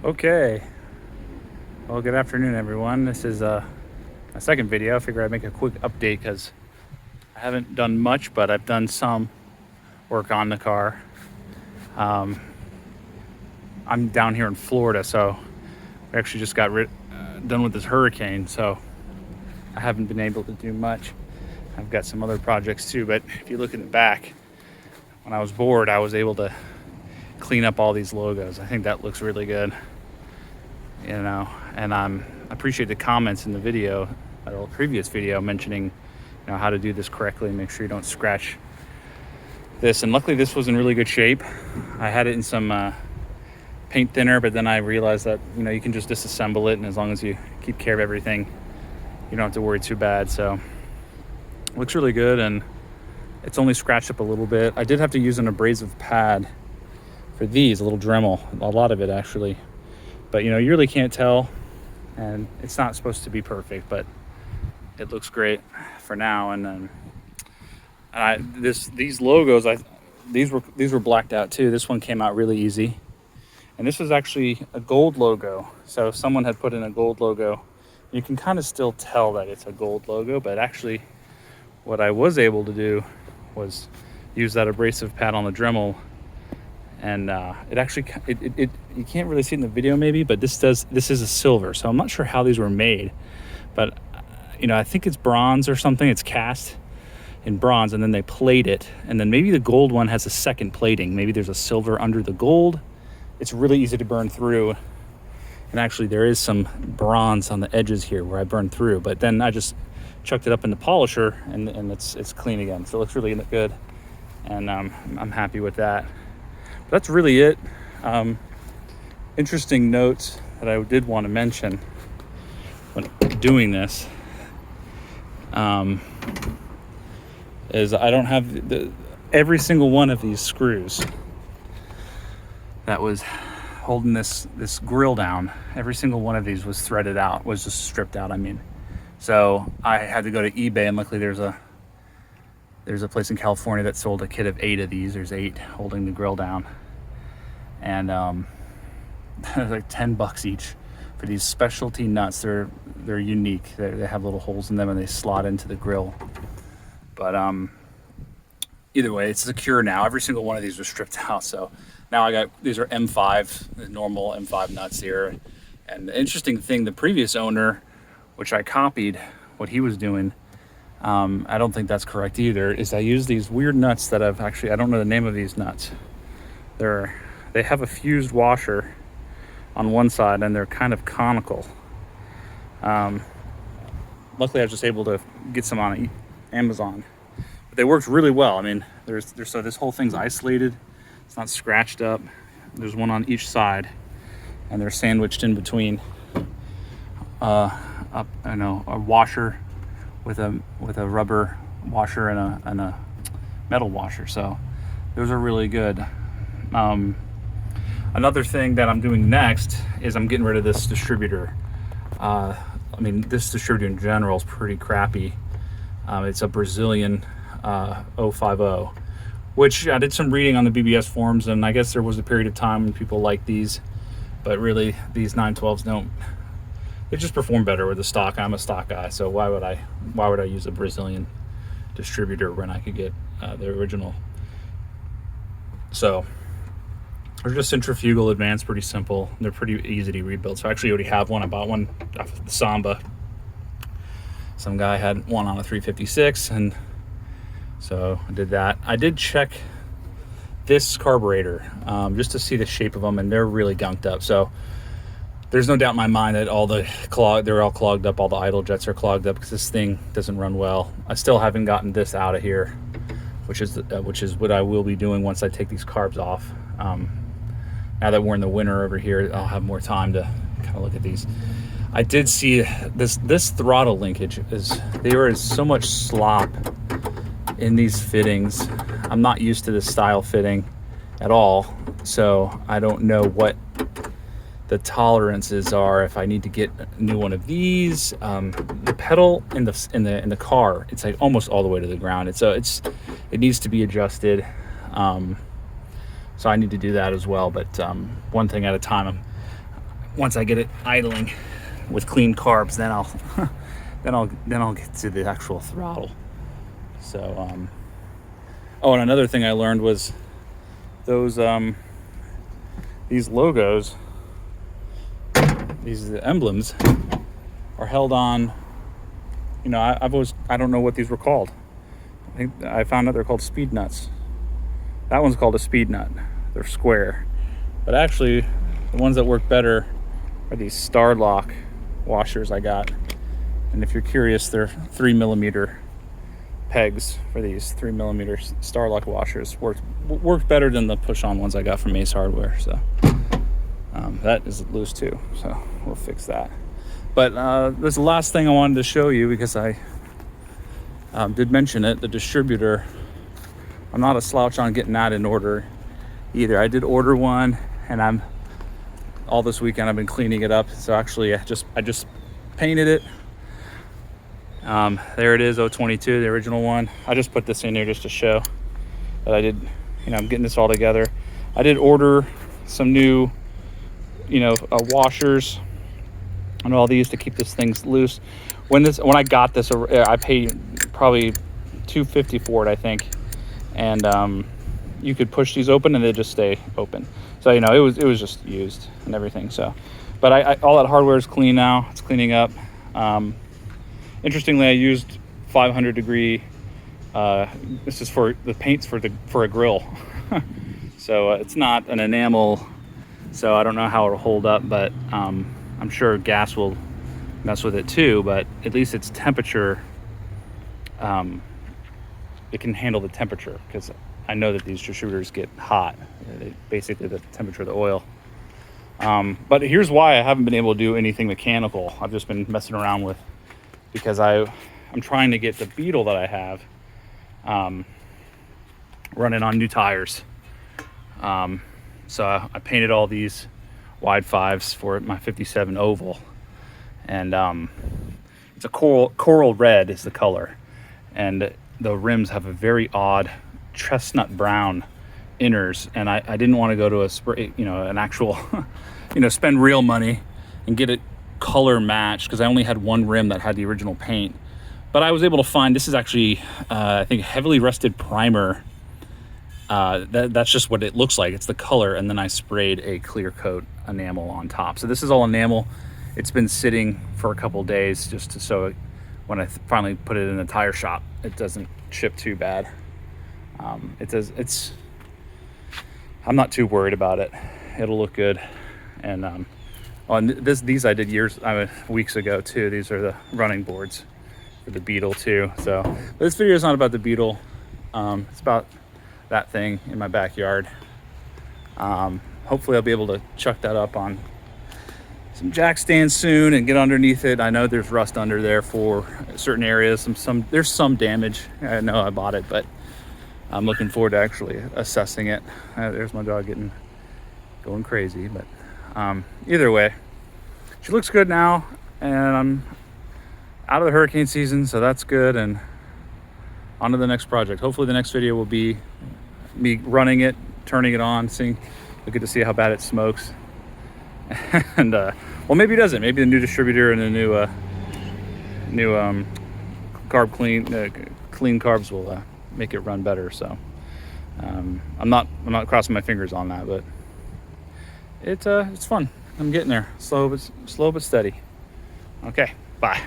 Okay, well, good afternoon, everyone. This is my second video. I figured I'd make a quick update because I haven't done much, but I've done some work on the car. I'm down here in Florida, so we actually just got done with this hurricane, so I haven't been able to do much. I've got some other projects too, but if you look in the back, when I was bored, I was able to clean up all these logos. I think that looks really good. And I appreciate the comments in the video, or previous video, mentioning how to do this correctly and make sure you don't scratch this. And luckily this was in really good shape. I had it in some paint thinner, but then I realized that you can just disassemble it, and as long as you keep care of everything, you don't have to worry too bad. So it looks really good, and it's only scratched up a little bit. I did have to use an abrasive pad for these, a little Dremel, a lot of it actually. But you really can't tell, and it's not supposed to be perfect, but it looks great for now. And then these logos, these were blacked out too. This one came out really easy, and this is actually a gold logo. So someone had put in a gold logo. You can kind of still tell that it's a gold logo, but actually, what I was able to do was use that abrasive pad on the Dremel. And it actually, you can't really see it in the video maybe, but this is a silver. So I'm not sure how these were made, but I think it's bronze or something. It's cast in bronze, and then they plate it. And then maybe the gold one has a second plating. Maybe there's a silver under the gold. It's really easy to burn through. And actually there is some bronze on the edges here where I burned through, but then I just chucked it up in the polisher, and it's clean again. So it looks really good. And I'm happy with that. That's really it. Interesting notes that I did want to mention when doing this is I don't have every single one of these screws that was holding this grill down. Every single one of these was threaded out, was just stripped out. So I had to go to eBay, and luckily there's a place in California that sold a kit of 8 of these. There's 8 holding the grill down, and they're like $10 each for these specialty nuts. They're unique. They have little holes in them, and they slot into the grill. But either way, it's secure now. Every single one of these was stripped out. So now these are M5, the normal M5 nuts here. And the interesting thing, the previous owner, which I copied what he was doing, I don't think that's correct either, is I use these weird nuts that I don't know the name of these nuts. They have a fused washer on one side, and they're kind of conical. Luckily I was just able to get some on Amazon, but they worked really well. So this whole thing's isolated. It's not scratched up. There's one on each side, and they're sandwiched in between a washer with a rubber washer and a metal washer. So those are really good. Another thing that I'm doing next is I'm getting rid of this distributor. This distributor in general is pretty crappy. It's a Brazilian 050, which I did some reading on the BBS forums, and I guess there was a period of time when people liked these, but really these 912s don't. They just perform better with the stock. I'm a stock guy, so why would I use a Brazilian distributor when I could get the original? So they're just centrifugal advanced, pretty simple. They're pretty easy to rebuild. So I actually already have one. I bought one off of the Samba. Some guy had one on a 356, and so I did that. I did check this carburetor just to see the shape of them, and they're really gunked up. So there's no doubt in my mind that they're all clogged up. All the idle jets are clogged up because this thing doesn't run well. I still haven't gotten this out of here, which is what I will be doing once I take these carbs off. Now that we're in the winter over here, I'll have more time to kind of look at these. I did see this throttle linkage there is so much slop in these fittings. I'm not used to this style fitting at all, so I don't know what the tolerances are if I need to get a new one of these. The pedal in the car, it's like almost all the way to the ground. It needs to be adjusted. So I need to do that as well, but one thing at a time. once I get it idling with clean carbs, then I'll then I'll get to the actual throttle. So oh, and another thing I learned was those these logos, these emblems, are held on. You know, I don't know what these were called. I think I found out they're called speed nuts. That one's called a speed nut. They're square, but actually the ones that work better are these star lock washers I got. And if you're curious, they're 3mm pegs for these 3mm star lock washers. Worked better than the push-on ones I got from Ace Hardware. So that is loose too. So we'll fix that. But there's the last thing I wanted to show you, because I did mention it, the distributor. I'm not a slouch on getting that in order either. I did order one, and all this weekend I've been cleaning it up. So actually I just painted it. There it is, 022, the original one. I just put this in here just to show that I did, I'm getting this all together. I did order some new, washers and all these to keep this thing loose. When I got this, I paid probably $250 for it, I think. And you could push these open and they just stay open. So it was just used and everything. So, but all that hardware is clean now. It's cleaning up. Interestingly, I used 500 degree. This is for the paints for a grill. So it's not an enamel. So I don't know how it'll hold up, but I'm sure gas will mess with it too. But at least its temperature. It can handle the temperature, because I know that these distributors get hot. Basically the temperature of the oil. But here's why I haven't been able to do anything mechanical. I've just been messing around with, because I'm trying to get the Beetle that I have running on new tires. So I painted all these wide 5s for my 57 oval, and it's a coral red is the color, and the rims have a very odd chestnut brown inners, and I didn't want to go to a spray, an actual, spend real money and get it color matched, because I only had one rim that had the original paint. But I was able to find, this is actually I think heavily rusted primer. That's just what it looks like. It's the color, and then I sprayed a clear coat enamel on top. So this is all enamel. It's been sitting for a couple days so when I finally put it in the tire shop, it doesn't chip too bad. I'm not too worried about it. It'll look good. And these I did weeks ago too. These are the running boards for the Beetle too. So, but this video is not about the Beetle. It's about that thing in my backyard. Hopefully I'll be able to chuck that up on some jack stands soon and get underneath it. I know there's rust under there for certain areas. There's some damage. I know I bought it, but I'm looking forward to actually assessing it. There's my dog going crazy, but either way, she looks good now, and I'm out of the hurricane season, so that's good. And on to the next project. Hopefully the next video will be me running it, turning it on, we'll get to see how bad it smokes. And well, maybe it doesn't. Maybe the new distributor and the new carb clean carbs will make it run better. So I'm not crossing my fingers on that, but it's fun. I'm getting there, slow but steady. Okay, bye.